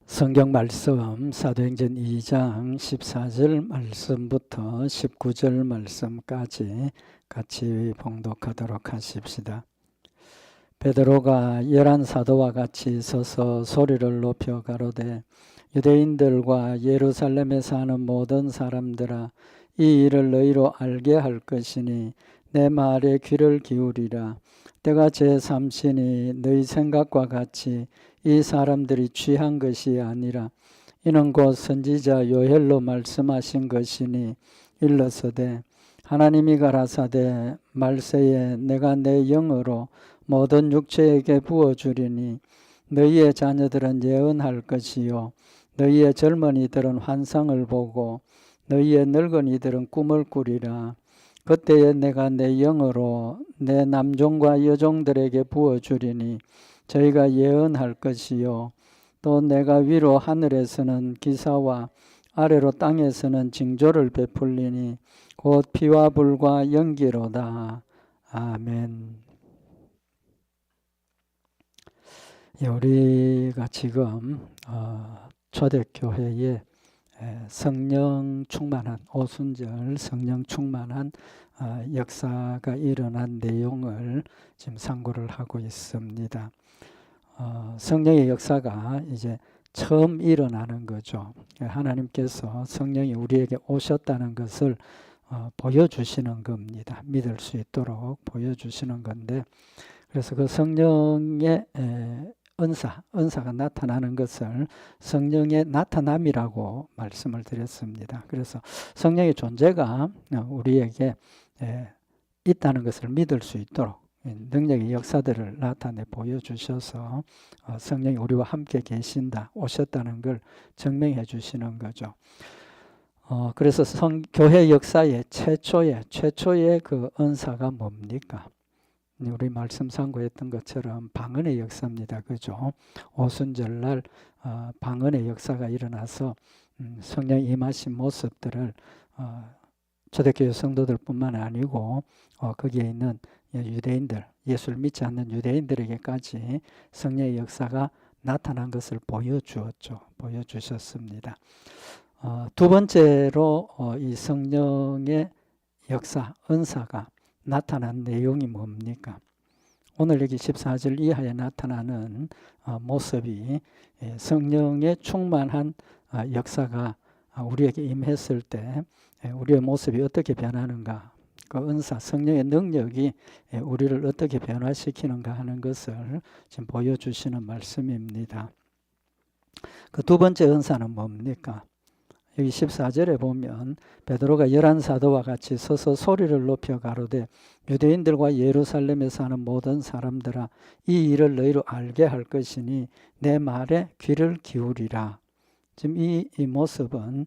성경 말씀 사도행전 2장 14절 말씀부터 19절 말씀까지 같이 봉독하도록 하십시다. 베드로가 11사도와 같이 서서 소리를 높여 가로되 유대인들과 예루살렘에 사는 모든 사람들아, 이 일을 너희로 알게 할 것이니 내 말에 귀를 기울이라. 때가 제3시니 너희 생각과 같이 이 사람들이 취한 것이 아니라 이는 곧 선지자 요엘로 말씀하신 것이니 일러서되 하나님이 가라사대 말세에 내가 내 영으로 모든 육체에게 부어주리니 너희의 자녀들은 예언할 것이요 너희의 젊은이들은 환상을 보고 너희의 늙은이들은 꿈을 꾸리라. 그때에 내가 내 영으로 내 남종과 여종들에게 부어주리니 저희가 예언할 것이요 또 내가 위로 하늘에서는 기사와 아래로 땅에서는 징조를 베풀리니 곧 피와 불과 연기로다. 아멘. 우리가 지금 초대교회에 성령 충만한 오순절 성령 충만한 역사가 일어난 내용을 지금 상고를 하고 있습니다. 성령의 역사가 이제 처음 일어나는 거죠. 하나님께서 성령이 우리에게 오셨다는 것을 보여주시는 겁니다. 믿을 수 있도록 보여주시는 건데, 그래서 그 성령의 은사가 나타나는 것을 성령의 나타남이라고 말씀을 드렸습니다. 그래서 성령의 존재가 우리에게 있다는 것을 믿을 수 있도록 능력의 역사들을 나타내 보여주셔서 성령이 우리와 함께 계신다, 오셨다는 걸 증명해 주시는 거죠. 그래서 교회 역사의 최초의 그 은사가 뭡니까? 우리 말씀 상고했던 것처럼 방언의 역사입니다. 그죠? 오순절날 방언의 역사가 일어나서 성령이 임하신 모습들을 초대교회 성도들뿐만 아니고 거기에 있는 유대인들, 예수를 믿지 않는 유대인들에게까지 성령의 역사가 나타난 것을 보여주셨습니다. 두 번째로 이 성령의 역사, 은사가 나타난 내용이 뭡니까? 오늘 여기 14절 이하에 나타나는 모습이 성령의 충만한 역사가 우리에게 임했을 때 우리의 모습이 어떻게 변하는가, 그 은사, 성령의 능력이 우리를 어떻게 변화시키는가 하는 것을 지금 보여주시는 말씀입니다. 그 두 번째 은사는 뭡니까? 여기 14절에 보면 베드로가 11사도와 같이 서서 소리를 높여 가로되 유대인들과 예루살렘에 사는 모든 사람들아, 이 일을 너희로 알게 할 것이니 내 말에 귀를 기울이라. 지금 이 모습은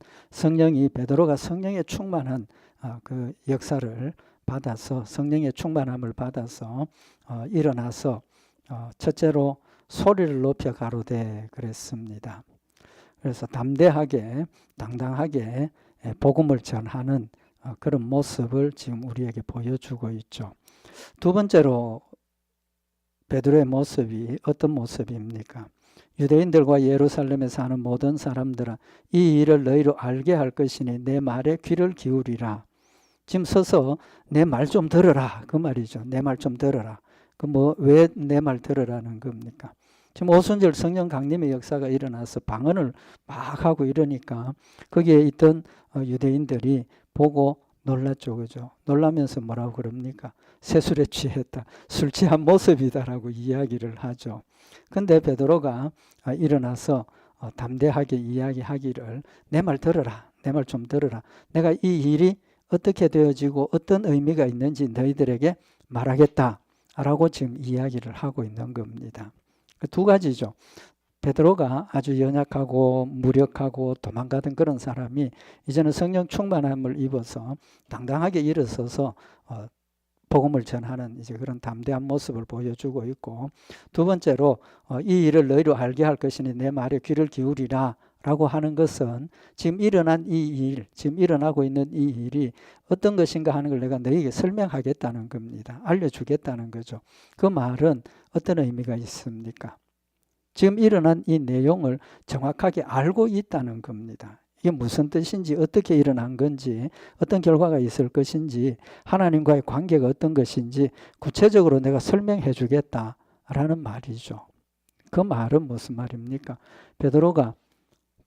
베드로가 성령의 충만한 그 역사를 받아서, 성령의 충만함을 받아서 일어나서 첫째로 소리를 높여 가로되 그랬습니다. 그래서 담대하게, 당당하게 복음을 전하는 그런 모습을 지금 우리에게 보여주고 있죠. 두 번째로 베드로의 모습이 어떤 모습입니까? 유대인들과 예루살렘에 사는 모든 사람들아, 이 일을 너희로 알게 할 것이니 내 말에 귀를 기울이라. 지금 서서 내 말 좀 들어라, 그 말이죠. 내 말 좀 들어라. 왜 내 말 들으라는 겁니까? 지금 오순절 성령 강림의 역사가 일어나서 방언을 막 하고 이러니까 거기에 있던 유대인들이 보고 놀랐죠. 그죠? 놀라면서 뭐라고 그럽니까? 세술에 취했다, 술 취한 모습이다라고 이야기를 하죠. 근데 베드로가 일어나서 담대하게 이야기하기를 내 말 들어라, 내 말 좀 들어라. 내가 이 일이 어떻게 되어지고 어떤 의미가 있는지 너희들에게 말하겠다라고 지금 이야기를 하고 있는 겁니다. 두 가지죠. 베드로가 아주 연약하고 무력하고 도망가던 그런 사람이 이제는 성령 충만함을 입어서 당당하게 일어서서 복음을 전하는 이제 그런 담대한 모습을 보여주고 있고, 두 번째로 이 일을 너희로 알게 할 것이니 내 말에 귀를 기울이라 라고 하는 것은 지금 일어난 이 일, 지금 일어나고 있는 이 일이 어떤 것인가 하는 걸 내가 너희에게 설명하겠다는 겁니다. 알려주겠다는 거죠. 그 말은 어떤 의미가 있습니까? 지금 일어난 이 내용을 정확하게 알고 있다는 겁니다. 이게 무슨 뜻인지, 어떻게 일어난 건지, 어떤 결과가 있을 것인지, 하나님과의 관계가 어떤 것인지 구체적으로 내가 설명해 주겠다라는 말이죠. 그 말은 무슨 말입니까? 베드로가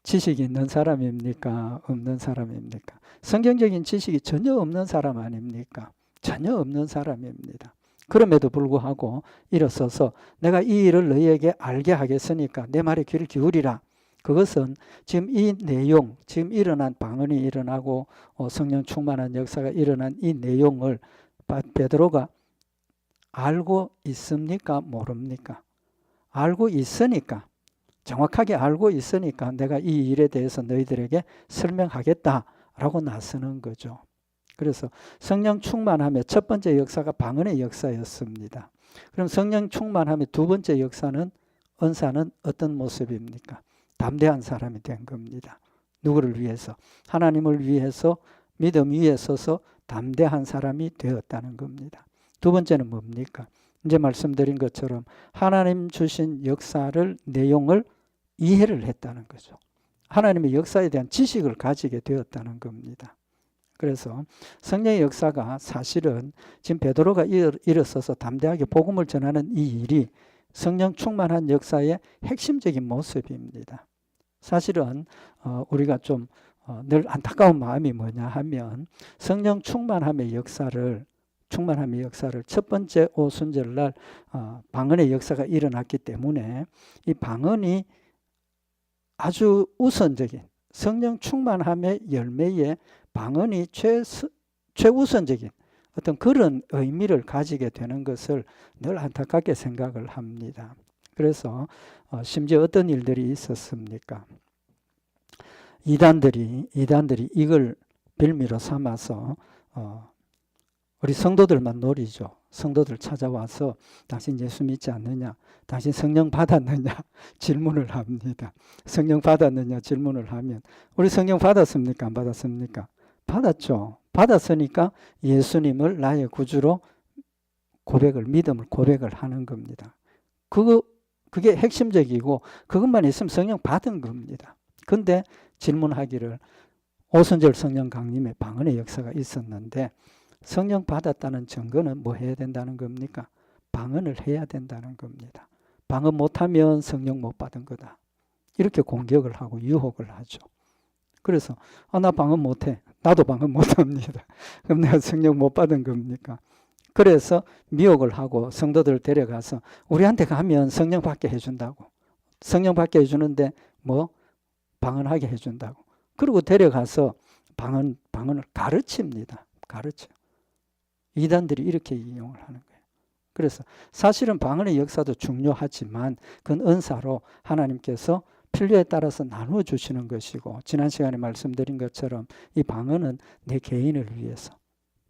지식이 있는 사람입니까? 없는 사람입니까? 성경적인 지식이 전혀 없는 사람 아닙니까? 전혀 없는 사람입니다. 그럼에도 불구하고 일어서서 내가 이 일을 너희에게 알게 하겠으니까 내 말에 귀를 기울이라. 그것은 지금 이 내용, 지금 일어난 방언이 일어나고 성령 충만한 역사가 일어난 이 내용을 베드로가 알고 있습니까? 모릅니까? 알고 있으니까, 정확하게 알고 있으니까 내가 이 일에 대해서 너희들에게 설명하겠다라고 나서는 거죠. 그래서 성령 충만함의 첫 번째 역사가 방언의 역사였습니다. 그럼 성령 충만함의 두 번째 역사는, 은사는 어떤 모습입니까? 담대한 사람이 된 겁니다. 누구를 위해서? 하나님을 위해서 믿음 위에 서서 담대한 사람이 되었다는 겁니다. 두 번째는 뭡니까? 이제 말씀드린 것처럼 하나님 주신 역사를, 내용을 이해를 했다는 거죠. 하나님의 역사에 대한 지식을 가지게 되었다는 겁니다. 그래서 성령의 역사가 사실은 지금 베드로가 일어서서 담대하게 복음을 전하는 이 일이 성령 충만한 역사의 핵심적인 모습입니다. 사실은 우리가 좀 늘 안타까운 마음이 뭐냐 하면 성령 충만함의 역사를 첫 번째 오순절날 방언의 역사가 일어났기 때문에 이 방언이 아주 우선적인, 성령 충만함의 열매에 방언이 최우선적인 어떤 그런 의미를 가지게 되는 것을 늘 안타깝게 생각을 합니다. 그래서 심지어 어떤 일들이 있었습니까? 이단들이 이걸 빌미로 삼아서 우리 성도들만 노리죠. 성도들 찾아와서 당신 예수 믿지 않느냐? 당신 성령 받았느냐? 질문을 합니다. 성령 받았느냐? 질문을 하면 우리 성령 받았습니까? 안 받았습니까? 받았죠. 받았으니까 예수님을 나의 구주로 믿음을 고백을 하는 겁니다. 그게 핵심적이고 그것만 있으면 성령 받은 겁니다. 근데 질문하기를 오순절 성령 강림의 방언의 역사가 있었는데 성령 받았다는 증거는 뭐 해야 된다는 겁니까? 방언을 해야 된다는 겁니다. 방언 못하면 성령 못 받은 거다. 이렇게 공격을 하고 유혹을 하죠. 그래서 나 방언 못해. 나도 방언 못합니다. 그럼 내가 성령 못 받은 겁니까? 그래서 미혹을 하고 성도들을 데려가서 우리한테 가면 성령 받게 해준다고. 성령 받게 해주는데 뭐 방언하게 해준다고. 그리고 데려가서 방언을 가르칩니다. 가르쳐. 이단들이 이렇게 이용을 하는 거예요. 그래서 사실은 방언의 역사도 중요하지만 그건 은사로 하나님께서 필요에 따라서 나누어 주시는 것이고 지난 시간에 말씀드린 것처럼 이 방언은 내 개인을 위해서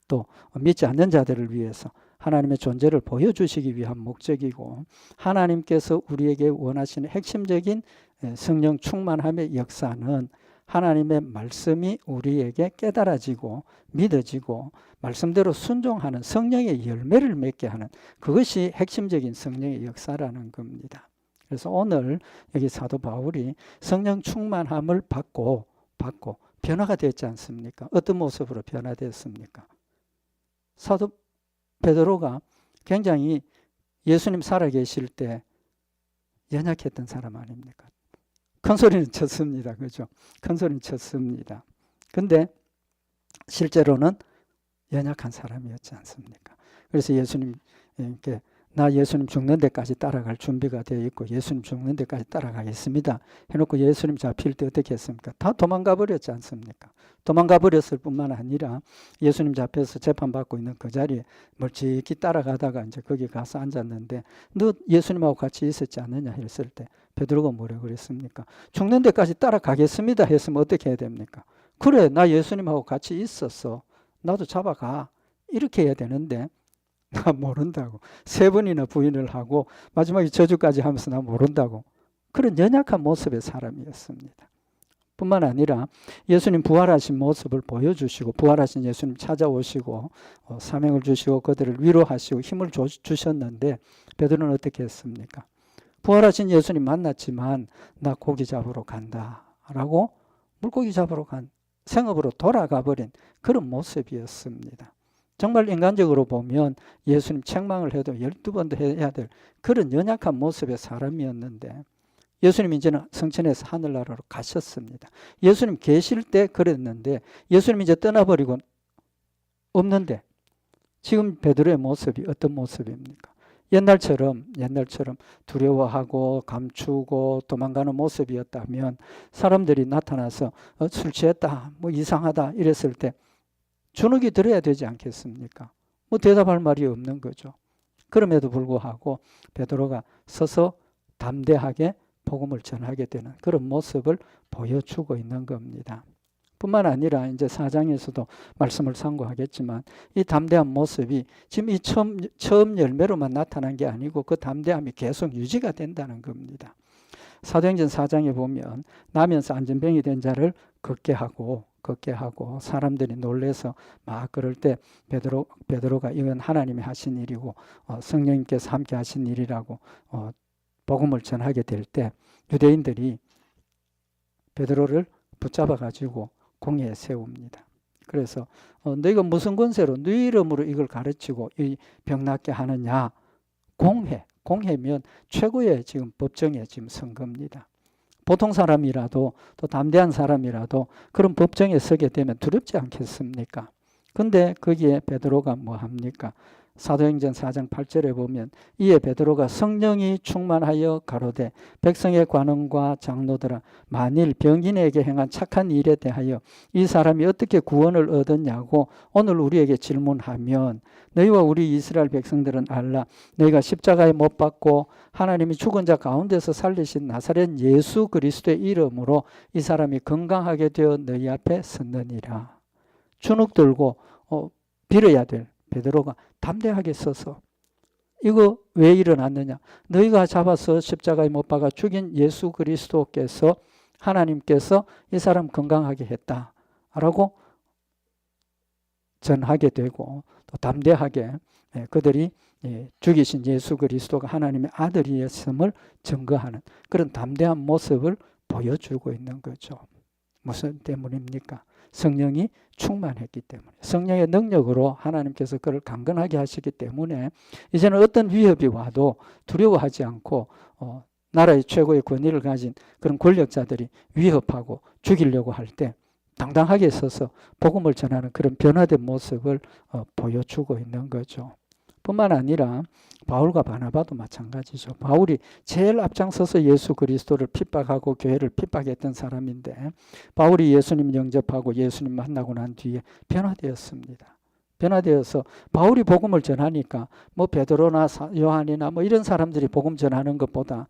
또 믿지 않는 자들을 위해서 하나님의 존재를 보여주시기 위한 목적이고 하나님께서 우리에게 원하시는 핵심적인 성령 충만함의 역사는 하나님의 말씀이 우리에게 깨달아지고 믿어지고 말씀대로 순종하는 성령의 열매를 맺게 하는 그것이 핵심적인 성령의 역사라는 겁니다. 그래서 오늘 여기 사도 바울이 성령 충만함을 받고 변화가 됐지 않습니까? 어떤 모습으로 변화됐습니까? 사도 베드로가 굉장히 예수님 살아계실 때 연약했던 사람 아닙니까? 큰 소리는 쳤습니다. 그죠? 큰 소리는 쳤습니다. 근데 실제로는 연약한 사람이었지 않습니까? 그래서 예수님께 나 예수님 죽는 데까지 따라갈 준비가 되어 있고 예수님 죽는 데까지 따라가겠습니다. 해놓고 예수님 잡힐 때 어떻게 했습니까? 다 도망가 버렸지 않습니까? 도망가 버렸을 뿐만 아니라 예수님 잡혀서 재판받고 있는 그 자리에 멀찍이 따라가다가 이제 거기 가서 앉았는데 너 예수님하고 같이 있었지 않느냐 했을 때 베드로가 뭐라고 그랬습니까? 죽는 데까지 따라가겠습니다 했으면 어떻게 해야 됩니까? 그래 나 예수님하고 같이 있었어. 나도 잡아가. 이렇게 해야 되는데 나 모른다고. 3번이나 부인을 하고 마지막에 저주까지 하면서 나 모른다고. 그런 연약한 모습의 사람이었습니다. 뿐만 아니라 예수님 부활하신 모습을 보여주시고 부활하신 예수님 찾아오시고 사명을 주시고 그들을 위로하시고 힘을 주셨는데 베드로는 어떻게 했습니까? 부활하신 예수님 만났지만 나 고기 잡으러 간다 라고 물고기 잡으러 간 생업으로 돌아가 버린 그런 모습이었습니다. 정말 인간적으로 보면 예수님 책망을 해도 12번도 해야 될 그런 연약한 모습의 사람이었는데 예수님 이제는 성천에서 하늘나라로 가셨습니다. 예수님 계실 때 그랬는데 예수님 이제 떠나버리고 없는데 지금 베드로의 모습이 어떤 모습입니까? 옛날처럼 두려워하고 감추고 도망가는 모습이었다면 사람들이 나타나서 술 취했다, 뭐 이상하다 이랬을 때 주눅이 들어야 되지 않겠습니까? 뭐 대답할 말이 없는 거죠. 그럼에도 불구하고 베드로가 서서 담대하게 복음을 전하게 되는 그런 모습을 보여주고 있는 겁니다. 뿐만 아니라 이제 4장에서도 말씀을 상고하겠지만 이 담대한 모습이 지금 이 처음 열매로만 나타난 게 아니고 그 담대함이 계속 유지가 된다는 겁니다. 사도행전 4장에 보면 나면서 안전병이 된 자를 걷게 하고 사람들이 놀래서 막 그럴 때 베드로가 이건 하나님이 하신 일이고 성령님께서 함께 하신 일이라고 복음을 전하게 될 때 유대인들이 베드로를 붙잡아 가지고 공회에 세웁니다. 그래서 너희가 무슨 권세로 네 이름으로 이걸 가르치고 이 병 낫게 하느냐. 공회면 최고의 지금 법정에 지금 선 겁니다. 보통 사람이라도 또 담대한 사람이라도 그런 법정에 서게 되면 두렵지 않겠습니까? 근데 거기에 베드로가 뭐 합니까? 사도행전 4장 8절에 보면 이에 베드로가 성령이 충만하여 가로되 백성의 관원과 장로들아 만일 병인에게 행한 착한 일에 대하여 이 사람이 어떻게 구원을 얻었냐고 오늘 우리에게 질문하면 너희와 우리 이스라엘 백성들은 알라 너희가 십자가에 못 박고 하나님이 죽은 자 가운데서 살리신 나사렛 예수 그리스도의 이름으로 이 사람이 건강하게 되어 너희 앞에 섰느니라. 주눅 들고 빌어야 될 베드로가 담대하게 서서 이거 왜 일어났느냐? 너희가 잡아서 십자가에 못 박아 죽인 예수 그리스도께서 하나님께서 이 사람 건강하게 했다라고 전하게 되고 또 담대하게 그들이 죽이신 예수 그리스도가 하나님의 아들이었음을 증거하는 그런 담대한 모습을 보여주고 있는 거죠. 무슨 때문입니까? 성령이 충만했기 때문에 성령의 능력으로 하나님께서 그를 강건하게 하시기 때문에 이제는 어떤 위협이 와도 두려워하지 않고 나라의 최고의 권위를 가진 그런 권력자들이 위협하고 죽이려고 할 때 당당하게 서서 복음을 전하는 그런 변화된 모습을 보여주고 있는 거죠. 뿐만 아니라 바울과 바나바도 마찬가지죠. 바울이 제일 앞장서서 예수 그리스도를 핍박하고 교회를 핍박했던 사람인데 바울이 예수님 영접하고 예수님 만나고 난 뒤에 변화되었습니다. 변화되어서 바울이 복음을 전하니까 뭐 베드로나 요한이나 뭐 이런 사람들이 복음 전하는 것보다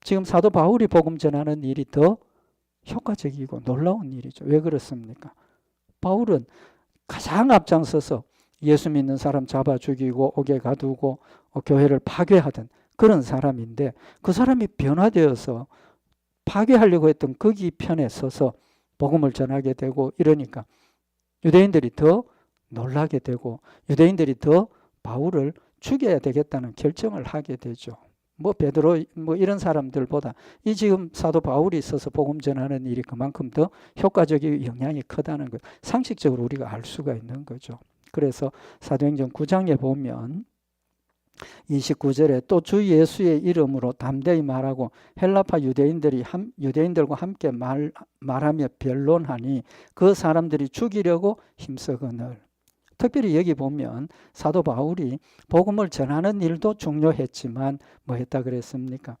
지금 사도 바울이 복음 전하는 일이 더 효과적이고 놀라운 일이죠. 왜 그렇습니까? 바울은 가장 앞장서서 예수 믿는 사람 잡아 죽이고 옥에 가두고 교회를 파괴하던 그런 사람인데 그 사람이 변화되어서 파괴하려고 했던 거기 편에 서서 복음을 전하게 되고 이러니까 유대인들이 더 놀라게 되고 유대인들이 더 바울을 죽여야 되겠다는 결정을 하게 되죠. 뭐 베드로 뭐 이런 사람들보다 이 지금 사도 바울이 있어서 복음 전하는 일이 그만큼 더 효과적인 영향이 크다는 것 상식적으로 우리가 알 수가 있는 거죠. 그래서 사도행전 9장에 보면 29절에 또 주 예수의 이름으로 담대히 말하고 헬라파 유대인들과 함께 말하며 변론하니 그 사람들이 죽이려고 힘쓰거늘. 특별히 여기 보면 사도 바울이 복음을 전하는 일도 중요했지만 뭐 했다 그랬습니까?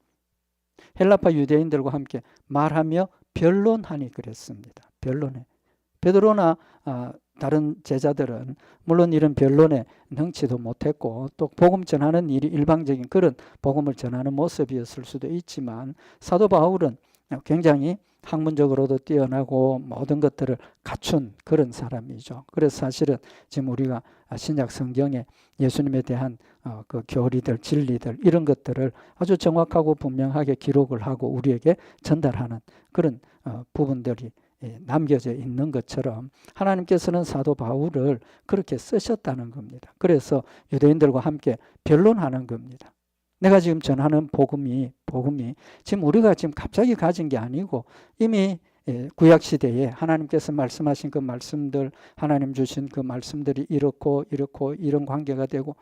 헬라파 유대인들과 함께 말하며 변론하니 그랬습니다. 변론해. 베드로나 다른 제자들은 물론 이런 변론에 능치도 못했고 또 복음 전하는 일이 일방적인 그런 복음을 전하는 모습이었을 수도 있지만 사도 바울은 굉장히 학문적으로도 뛰어나고 모든 것들을 갖춘 그런 사람이죠. 그래서 사실은 지금 우리가 신약 성경에 예수님에 대한 그 교리들, 진리들 이런 것들을 아주 정확하고 분명하게 기록을 하고 우리에게 전달하는 그런 부분들이 남겨져 있는 것처럼 하나님께서는 사도 바울을 그렇게 쓰셨다는 겁니다. 그래서 유대인들과 함께 변론하는 겁니다. 내가 지금 전하는 복음이 복음이 지금 우리가 지금 갑자기 가진 게 아니고 이미 구약 시대에 하나님께서 말씀하신 그 말씀들, 하나님 주신 그 말씀들이 이렇고 이런 관계가 되고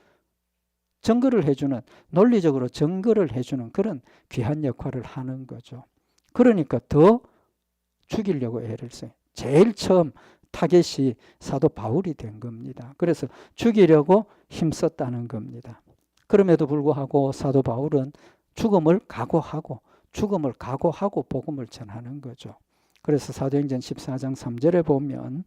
증거를 해주는, 논리적으로 증거를 해주는 그런 귀한 역할을 하는 거죠. 그러니까 더 죽이려고 애를 써요. 제일 처음 타겟이 사도 바울이 된 겁니다. 그래서 죽이려고 힘썼다는 겁니다. 그럼에도 불구하고 사도 바울은 죽음을 각오하고 복음을 전하는 거죠. 그래서 사도행전 14장 3절에 보면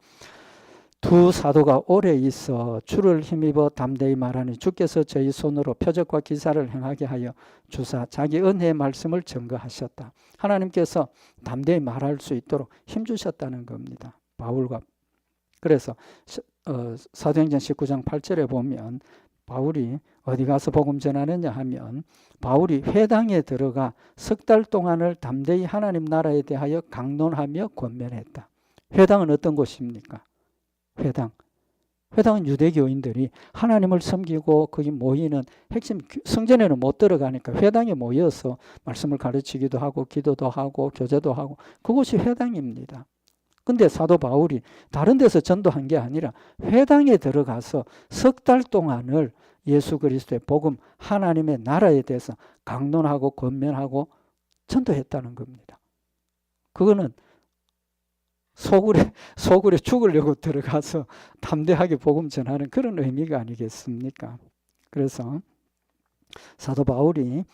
두 사도가 오래 있어 주를 힘입어 담대히 말하니 주께서 저희 손으로 표적과 기사를 행하게 하여 주사 자기 은혜의 말씀을 증거하셨다. 하나님께서 담대히 말할 수 있도록 힘주셨다는 겁니다. 바울과. 그래서 사도행전 19장 8절에 보면 바울이 어디 가서 복음 전하느냐 하면 바울이 회당에 들어가 석 달 동안을 담대히 하나님 나라에 대하여 강론하며 권면했다. 회당은 어떤 곳입니까? 회당은 유대교인들이 하나님을 섬기고 거기 모이는 핵심, 성전에는 못 들어가니까 회당에 모여서 말씀을 가르치기도 하고 기도도 하고 교제도 하고 그곳이 회당입니다. 근데 사도 바울이 다른 데서 전도한 게 아니라 회당에 들어가서 석 달 동안을 예수 그리스도의 복음, 하나님의 나라에 대해서 강론하고 권면하고 전도했다는 겁니다. 그거는 소굴에 죽으려고 들어가서 담대하게 복음 전하는 그런 의미가 아니겠습니까? 그래서 사도 바울이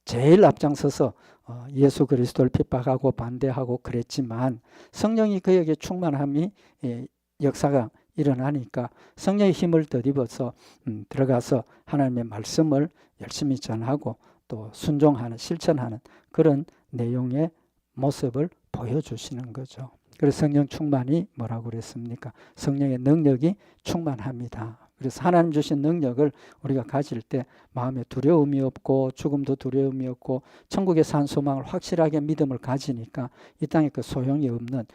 제일 앞장서서 예수 그리스도를 핍박하고 반대하고 그랬지만 성령이 그에게 충만함이 역사가 일어나니까 성령의 힘을 덧입어서 들어가서 하나님의 말씀을 열심히 전하고 또 순종하는, 실천하는 그런 내용의 모습을 보여주시는 거죠. 그래서 성령 충만이 뭐라고 그랬습니까? 성령의 능력이 충만합니다. 그래서 하나님 주신 능력을 우리가 가질 때 마음에 두려움이 없고 죽음도 두려움이 없고 천국에 산 소망을 확실하게 믿음을 가지니까 이 땅에 그 소용이 없는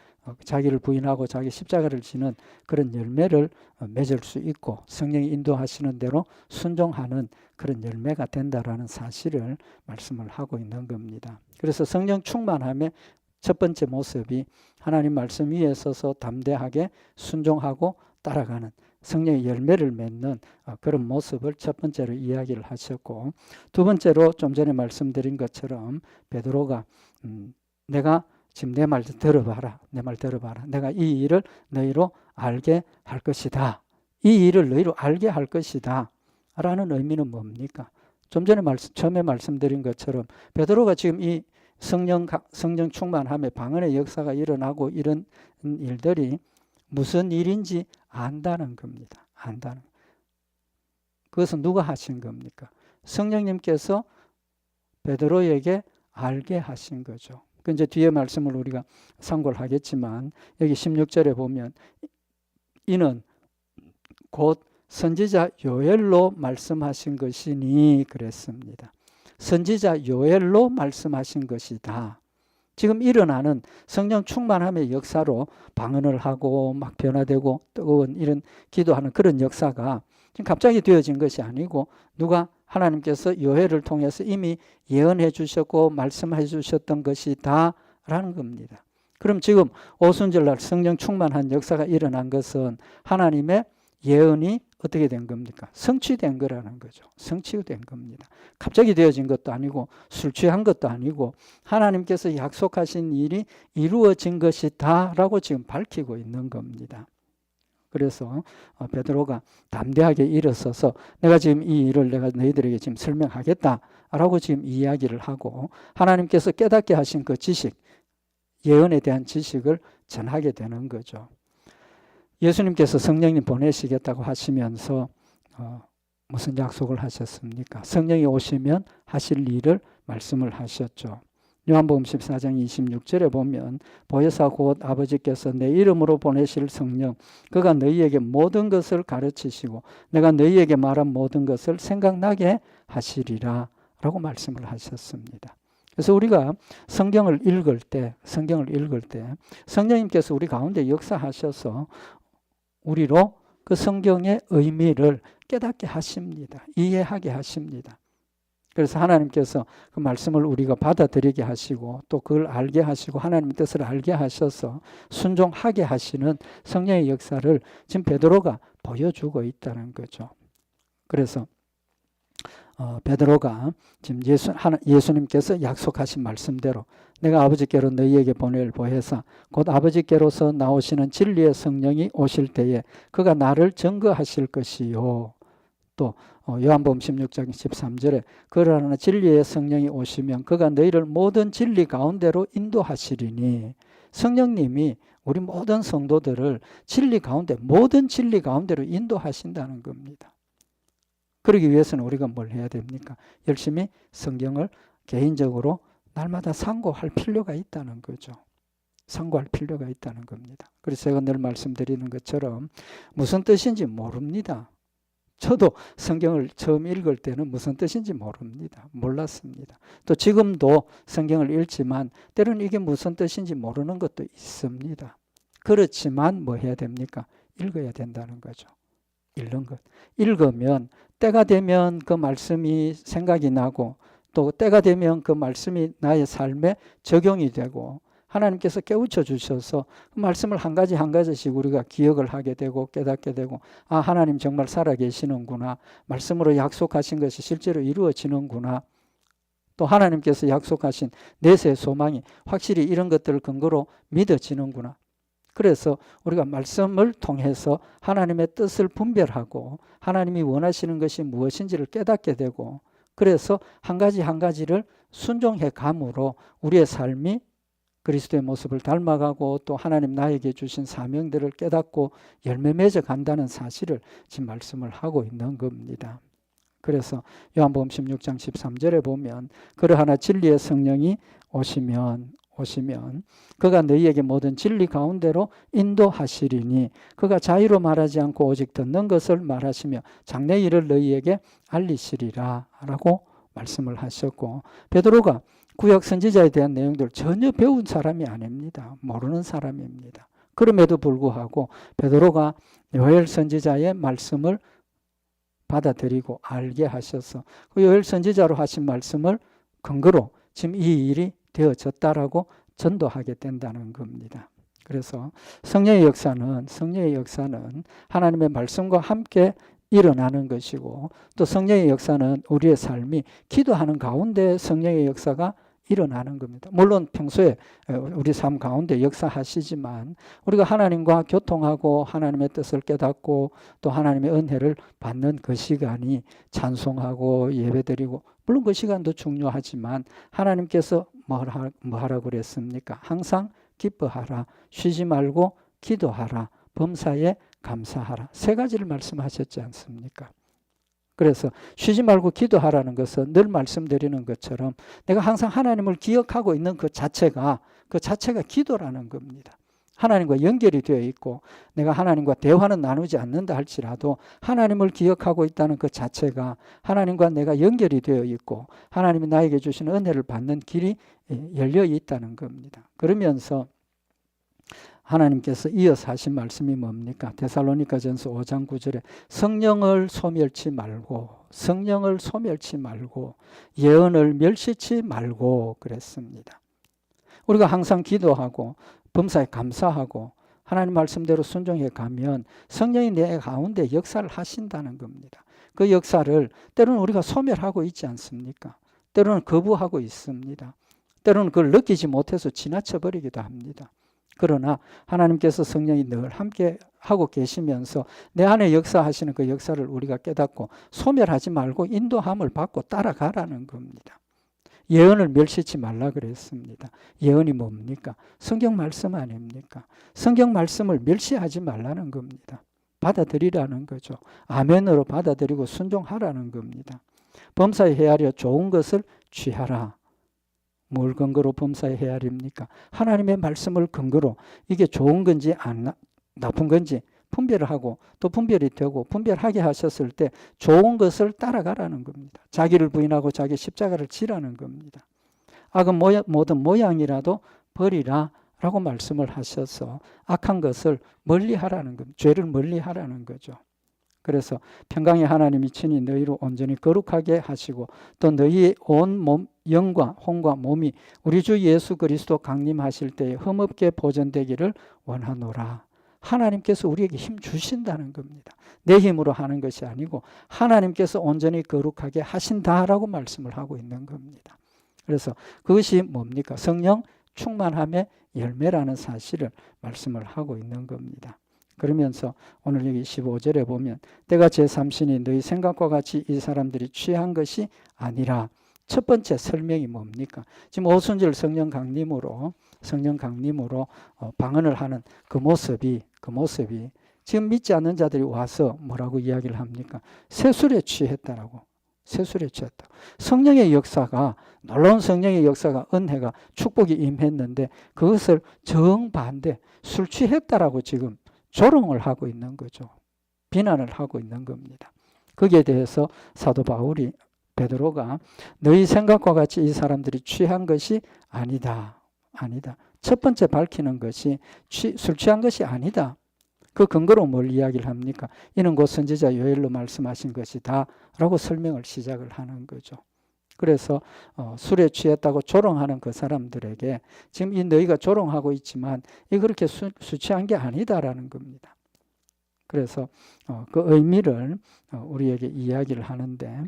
자기를 부인하고 자기 십자가를 지는 그런 열매를 맺을 수 있고 성령이 인도하시는 대로 순종하는 그런 열매가 된다라는 사실을 말씀을 하고 있는 겁니다. 그래서 성령 충만함의 첫 번째 모습이 하나님 말씀 위에 서서 담대하게 순종하고 따라가는 성령의 열매를 맺는 그런 모습을 첫 번째로 이야기를 하셨고 두 번째로 좀 전에 말씀드린 것처럼 베드로가 내가 지금 내 말 들어봐라. 내 말 들어봐라. 내가 이 일을 너희로 알게 할 것이다. 이 일을 너희로 알게 할 것이다. 라는 의미는 뭡니까? 좀 전에 처음에 말씀드린 것처럼 베드로가 지금 이 성령 충만함에 방언의 역사가 일어나고 이런 일들이 무슨 일인지 안다는 겁니다. 안다는. 그것은 누가 하신 겁니까? 성령님께서 베드로에게 알게 하신 거죠. 그 이제 뒤에 말씀을 우리가 참고를 하겠지만 여기 16절에 보면 이는 곧 선지자 요엘로 말씀하신 것이니 그랬습니다. 선지자 요엘로 말씀하신 것이다. 지금 일어나는 성령 충만함의 역사로 방언을 하고 막 변화되고 뜨거운 이런 기도하는 그런 역사가 지금 갑자기 되어진 것이 아니고 누가 하나님께서 요엘을 통해서 이미 예언해 주셨고 말씀해 주셨던 것이다 라는 겁니다. 그럼 지금 오순절날 성령 충만한 역사가 일어난 것은 하나님의 예언이 어떻게 된 겁니까? 성취된 거라는 거죠. 성취된 겁니다. 갑자기 되어진 것도 아니고 술 취한 것도 아니고 하나님께서 약속하신 일이 이루어진 것이다 라고 지금 밝히고 있는 겁니다. 그래서 베드로가 담대하게 일어서서 내가 지금 이 일을 내가 너희들에게 지금 설명하겠다 라고 지금 이야기를 하고 하나님께서 깨닫게 하신 그 지식, 예언에 대한 지식을 전하게 되는 거죠. 예수님께서 성령님 보내시겠다고 하시면서 무슨 약속을 하셨습니까? 성령이 오시면 하실 일을 말씀을 하셨죠. 요한복음 14장 26절에 보면 보혜사 곧 아버지께서 내 이름으로 보내실 성령 그가 너희에게 모든 것을 가르치시고 내가 너희에게 말한 모든 것을 생각나게 하시리라 라고 말씀을 하셨습니다. 그래서 우리가 성경을 읽을 때 성령님께서 우리 가운데 역사하셔서 우리로 그 성경의 의미를 깨닫게 하십니다. 이해하게 하십니다. 그래서 하나님께서 그 말씀을 우리가 받아들이게 하시고 또 그걸 알게 하시고 하나님의 뜻을 알게 하셔서 순종하게 하시는 성령의 역사를 지금 베드로가 보여주고 있다는 거죠. 그래서 베드로가 지금 예수님께서 약속하신 말씀대로 내가 아버지께로 너희에게 보낼 보혜사 곧 아버지께로서 나오시는 진리의 성령이 오실 때에 그가 나를 증거하실 것이요. 또 요한복음 16장 13절에 그러나 진리의 성령이 오시면 그가 너희를 모든 진리 가운데로 인도하시리니 성령님이 우리 모든 성도들을 진리 가운데 모든 진리 가운데로 인도하신다는 겁니다. 그러기 위해서는 우리가 뭘 해야 됩니까? 열심히 성경을 개인적으로 날마다 상고할 필요가 있다는 거죠. 상고할 필요가 있다는 겁니다. 그래서 제가 늘 말씀드리는 것처럼 무슨 뜻인지 모릅니다. 저도 성경을 처음 읽을 때는 무슨 뜻인지 모릅니다. 몰랐습니다. 또 지금도 성경을 읽지만 때로는 이게 무슨 뜻인지 모르는 것도 있습니다. 그렇지만 뭐 해야 됩니까? 읽어야 된다는 거죠. 읽는 것. 읽으면 때가 되면 그 말씀이 생각이 나고 또 때가 되면 그 말씀이 나의 삶에 적용이 되고 하나님께서 깨우쳐 주셔서 그 말씀을 한 가지 한 가지씩 우리가 기억을 하게 되고 깨닫게 되고 아 하나님 정말 살아계시는구나. 말씀으로 약속하신 것이 실제로 이루어지는구나. 또 하나님께서 약속하신 내세의 소망이 확실히 이런 것들을 근거로 믿어지는구나. 그래서 우리가 말씀을 통해서 하나님의 뜻을 분별하고 하나님이 원하시는 것이 무엇인지를 깨닫게 되고 그래서 한 가지 한 가지를 순종해 감으로 우리의 삶이 그리스도의 모습을 닮아가고 또 하나님 나에게 주신 사명들을 깨닫고 열매 맺어 간다는 사실을 지금 말씀을 하고 있는 겁니다. 그래서 요한복음 16장 13절에 보면 그러하나 진리의 성령이 오시면 그가 너희에게 모든 진리 가운데로 인도하시리니 그가 자유로 말하지 않고 오직 듣는 것을 말하시며 장래 일을 너희에게 알리시리라 라고 말씀을 하셨고 베드로가 구약 선지자에 대한 내용들을 전혀 배운 사람이 아닙니다. 모르는 사람입니다. 그럼에도 불구하고 베드로가 요엘 선지자의 말씀을 받아들이고 알게 하셔서 그 요엘 선지자로 하신 말씀을 근거로 지금 이 일이 되어졌다라고 전도하게 된다는 겁니다. 그래서 성령의 역사는 하나님의 말씀과 함께 일어나는 것이고 또 성령의 역사는 우리의 삶이 기도하는 가운데 성령의 역사가 일어나는 겁니다. 물론 평소에 우리 삶 가운데 역사하시지만 우리가 하나님과 교통하고 하나님의 뜻을 깨닫고 또 하나님의 은혜를 받는 그 시간이 찬송하고 예배드리고 물론 그 시간도 중요하지만 하나님께서 뭐 하라고 그랬습니까? 항상 기뻐하라, 쉬지 말고 기도하라, 범사에 감사하라. 세 가지를 말씀하셨지 않습니까? 그래서 쉬지 말고 기도하라는 것은 늘 말씀드리는 것처럼 내가 항상 하나님을 기억하고 있는 그 자체가 기도라는 겁니다. 하나님과 연결이 되어 있고 내가 하나님과 대화는 나누지 않는다 할지라도 하나님을 기억하고 있다는 그 자체가 하나님과 내가 연결이 되어 있고 하나님이 나에게 주시는 은혜를 받는 길이 열려 있다는 겁니다. 그러면서 하나님께서 이어서 하신 말씀이 뭡니까? 데살로니가전서 5장 9절에 성령을 소멸치 말고 예언을 멸시치 말고 그랬습니다. 우리가 항상 기도하고 범사에 감사하고 하나님 말씀대로 순종해 가면 성령이 내 가운데 역사를 하신다는 겁니다. 그 역사를 때로는 우리가 소멸하고 있지 않습니까? 때로는 거부하고 있습니다. 때로는 그걸 느끼지 못해서 지나쳐버리기도 합니다. 그러나 하나님께서 성령이 늘 함께 하고 계시면서 내 안에 역사하시는 그 역사를 우리가 깨닫고 소멸하지 말고 인도함을 받고 따라가라는 겁니다. 예언을 멸시치 말라 그랬습니다. 예언이 뭡니까? 성경 말씀 아닙니까? 성경 말씀을 멸시하지 말라는 겁니다. 받아들이라는 거죠. 아멘으로 받아들이고 순종하라는 겁니다. 범사에 헤아려 좋은 것을 취하라. 뭘 근거로 범사에 헤아립니까? 하나님의 말씀을 근거로 이게 좋은 건지 나쁜 건지 분별을 하고 또 분별이 되고 분별하게 하셨을 때 좋은 것을 따라가라는 겁니다. 자기를 부인하고 자기 십자가를 지라는 겁니다. 악은 모든 모양이라도 버리라 라고 말씀을 하셔서 악한 것을 멀리하라는 겁니다. 죄를 멀리하라는 거죠. 그래서 평강의 하나님이 친히 너희로 온전히 거룩하게 하시고 또 너희의 온 몸, 영과 혼과 몸이 우리 주 예수 그리스도 강림하실 때에 흠없게 보존되기를 원하노라. 하나님께서 우리에게 힘 주신다는 겁니다. 내 힘으로 하는 것이 아니고 하나님께서 온전히 거룩하게 하신다라고 말씀을 하고 있는 겁니다. 그래서 그것이 뭡니까? 성령 충만함의 열매라는 사실을 말씀을 하고 있는 겁니다. 그러면서 오늘 여기 15절에 보면 때가 제3신이 너희 생각과 같이 이 사람들이 취한 것이 아니라, 첫 번째 설명이 뭡니까? 지금 오순절 성령 강림으로 방언을 하는 그 모습이 지금 믿지 않는 자들이 와서 뭐라고 이야기를 합니까? 세술에 취했다라고. 세술에 취했다. 성령의 역사가, 놀라운 성령의 역사가, 은혜가, 축복이 임했는데 그것을 정반대 술 취했다라고 지금 조롱을 하고 있는 거죠. 비난을 하고 있는 겁니다. 거기에 대해서 사도 바울이, 베드로가 너희 생각과 같이 이 사람들이 취한 것이 아니다. 첫 번째 밝히는 것이 술 취한 것이 아니다. 그 근거로 뭘 이야기를 합니까? 이는 곧 선지자 요엘로 말씀하신 것이다 라고 설명을 시작을 하는 거죠. 그래서 술에 취했다고 조롱하는 그 사람들에게 지금 이 너희가 조롱하고 있지만 이 그렇게 술 취한 게 아니다라는 겁니다. 그래서 그 의미를 우리에게 이야기를 하는데,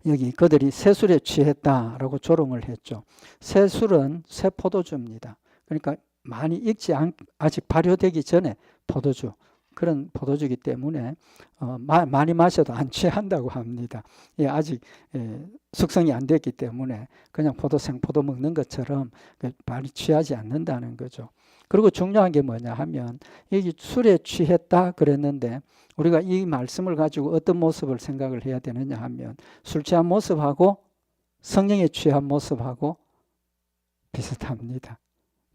여기 그들이 새술에 취했다라고 조롱을 했죠. 새술은 새 포도주입니다. 그러니까 많이 익지 아직 발효되기 전에 포도주, 그런 포도주이기 때문에 많이 마셔도 안 취한다고 합니다. 아직 숙성이 안 됐기 때문에 그냥 생포도 먹는 것처럼 많이 취하지 않는다는 거죠. 그리고 중요한 게 뭐냐 하면 여기 술에 취했다 그랬는데 우리가 이 말씀을 가지고 어떤 모습을 생각을 해야 되느냐 하면 술 취한 모습하고 성령에 취한 모습하고 비슷합니다.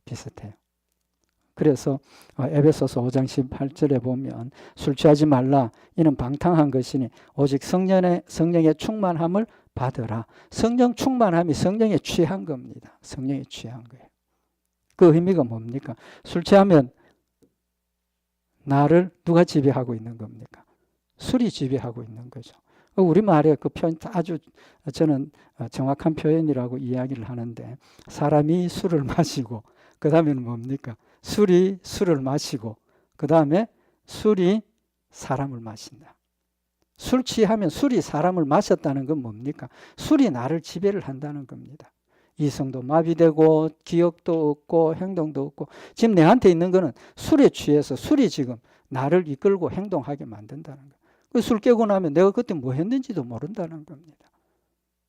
비슷해요. 그래서 에베소서 5장 18절에 보면 술 취하지 말라 이는 방탕한 것이니 오직 성령의 충만함을 받으라. 성령 충만함이 성령에 취한 겁니다. 성령에 취한 거예요. 그 의미가 뭡니까? 술 취하면 나를 누가 지배하고 있는 겁니까? 술이 지배하고 있는 거죠. 우리말에 그 표현 아주 저는 정확한 표현이라고 이야기를 하는데, 사람이 술을 마시고 그 다음에는 뭡니까? 술이 술을 마시고 그 다음에 술이 사람을 마신다. 술 취하면 술이 사람을 마셨다는 건 뭡니까? 술이 나를 지배를 한다는 겁니다. 이성도 마비되고 기억도 없고 행동도 없고, 지금 내한테 있는 거는 술에 취해서 술이 지금 나를 이끌고 행동하게 만든다는 거예요. 술 깨고 나면 내가 그때 뭐 했는지도 모른다는 겁니다.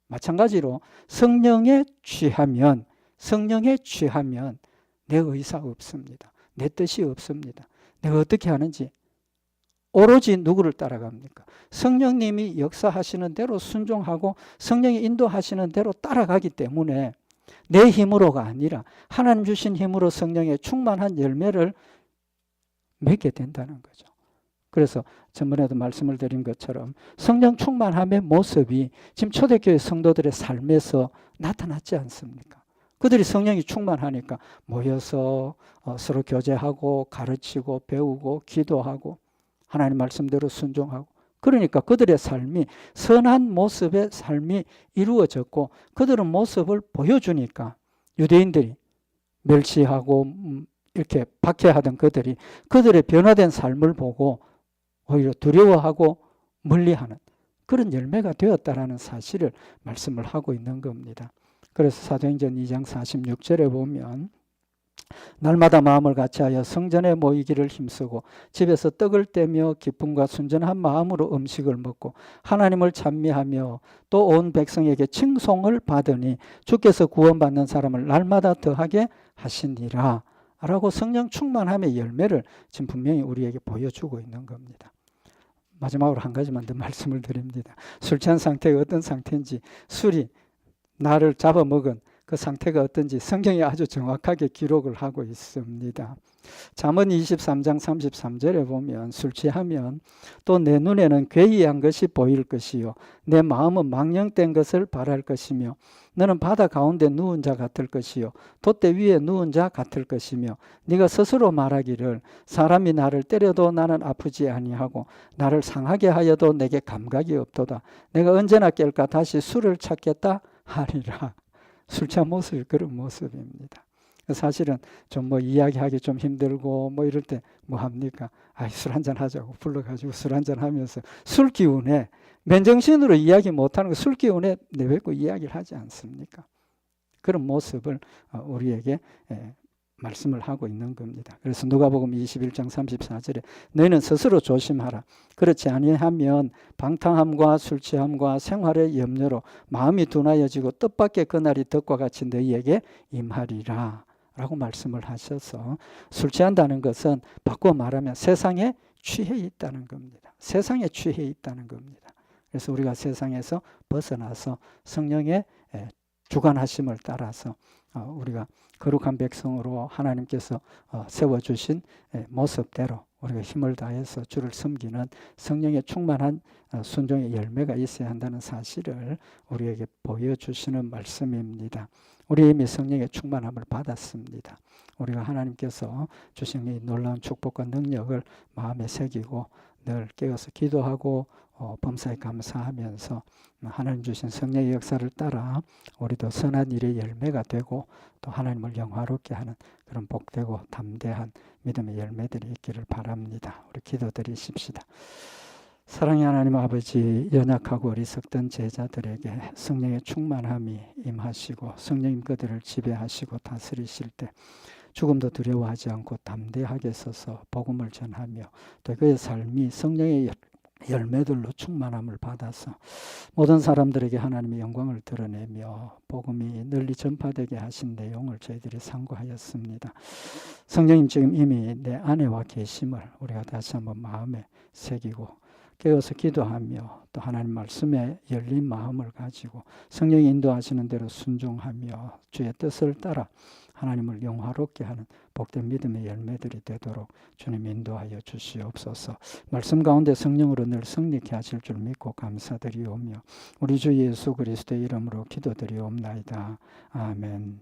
마찬가지로 성령에 취하면 내 의사가 없습니다. 내 뜻이 없습니다. 내가 어떻게 하는지 오로지 누구를 따라갑니까? 성령님이 역사하시는 대로 순종하고 성령이 인도하시는 대로 따라가기 때문에 내 힘으로가 아니라 하나님 주신 힘으로 성령의 충만한 열매를 맺게 된다는 거죠. 그래서 전번에도 말씀을 드린 것처럼 성령 충만함의 모습이 지금 초대교회 성도들의 삶에서 나타났지 않습니까? 그들이 성령이 충만하니까 모여서 서로 교제하고 가르치고 배우고 기도하고 하나님 말씀대로 순종하고, 그러니까 그들의 삶이 선한 모습의 삶이 이루어졌고 그들은 모습을 보여주니까 유대인들이 멸시하고 이렇게 박해하던 그들의 변화된 삶을 보고 오히려 두려워하고 멀리하는 그런 열매가 되었다라는 사실을 말씀을 하고 있는 겁니다. 그래서 사도행전 2장 46절에 보면 날마다 마음을 같이하여 성전에 모이기를 힘쓰고 집에서 떡을 떼며 기쁨과 순전한 마음으로 음식을 먹고 하나님을 찬미하며 또 온 백성에게 칭송을 받으니 주께서 구원받는 사람을 날마다 더하게 하시니라 라고 성령 충만함의 열매를 지금 분명히 우리에게 보여주고 있는 겁니다. 마지막으로 한 가지만 더 말씀을 드립니다. 술 취한 상태가 어떤 상태인지, 술이 나를 잡아먹은 그 상태가 어떤지 성경이 아주 정확하게 기록을 하고 있습니다. 잠언 23장 33절에 보면 술 취하면 또 내 눈에는 괴이한 것이 보일 것이요 내 마음은 망령된 것을 바랄 것이며 너는 바다 가운데 누운 자 같을 것이요 돛대 위에 누운 자 같을 것이며 네가 스스로 말하기를 사람이 나를 때려도 나는 아프지 아니하고 나를 상하게 하여도 내게 감각이 없도다. 내가 언제나 깰까 다시 술을 찾겠다 하리라. 술 취한 모습이 그런 모습입니다. 사실은 좀 뭐 이야기하기 좀 힘들고 뭐 이럴 때 뭐 합니까? 술 한잔 하자고 불러가지고 술 한잔 하면서 술 기운에 맨정신으로 이야기 못하는 거 술 기운에 내뱉고 이야기를 하지 않습니까? 그런 모습을 우리에게 말씀을 하고 있는 겁니다. 그래서 누가복음 21장 34절에 너희는 스스로 조심하라. 그렇지 아니하면 방탕함과 술 취함과 생활의 염려로 마음이 둔하여지고 뜻밖의 그날이 덕과 같이 너희에게 임하리라 라고 말씀을 하셔서 술 취한다는 것은 바꿔 말하면 세상에 취해 있다는 겁니다. 세상에 취해 있다는 겁니다. 그래서 우리가 세상에서 벗어나서 성령의 주관하심을 따라서 우리가 거룩한 백성으로 하나님께서 세워주신 모습대로 우리가 힘을 다해서 주를 섬기는 성령의 충만한 순종의 열매가 있어야 한다는 사실을 우리에게 보여주시는 말씀입니다. 우리 이미 성령의 충만함을 받았습니다. 우리가 하나님께서 주신 이 놀라운 축복과 능력을 마음에 새기고 늘 깨어서 기도하고 범사에 감사하면서 하나님 주신 성령의 역사를 따라 우리도 선한 일의 열매가 되고 또 하나님을 영화롭게 하는 그런 복되고 담대한 믿음의 열매들이 있기를 바랍니다. 우리 기도드리십시다. 사랑의 하나님 아버지, 연약하고 어리석던 제자들에게 성령의 충만함이 임하시고 성령님 그들을 지배하시고 다스리실 때 죽음도 두려워하지 않고 담대하게 서서 복음을 전하며 또 그의 삶이 성령의 열매들로 충만함을 받아서 모든 사람들에게 하나님의 영광을 드러내며 복음이 널리 전파되게 하신 내용을 저희들이 상고하였습니다. 성령님 지금 이미 내 안에 와 계심을 우리가 다시 한번 마음에 새기고 깨어서 기도하며 또 하나님 말씀에 열린 마음을 가지고 성령이 인도하시는 대로 순종하며 주의 뜻을 따라 하나님을 영화롭게 하는 복된 믿음의 열매들이 되도록 주님 인도하여 주시옵소서. 말씀 가운데 성령으로 늘 승리케 하실 줄 믿고 감사드리오며 우리 주 예수 그리스도의 이름으로 기도드리옵나이다. 아멘.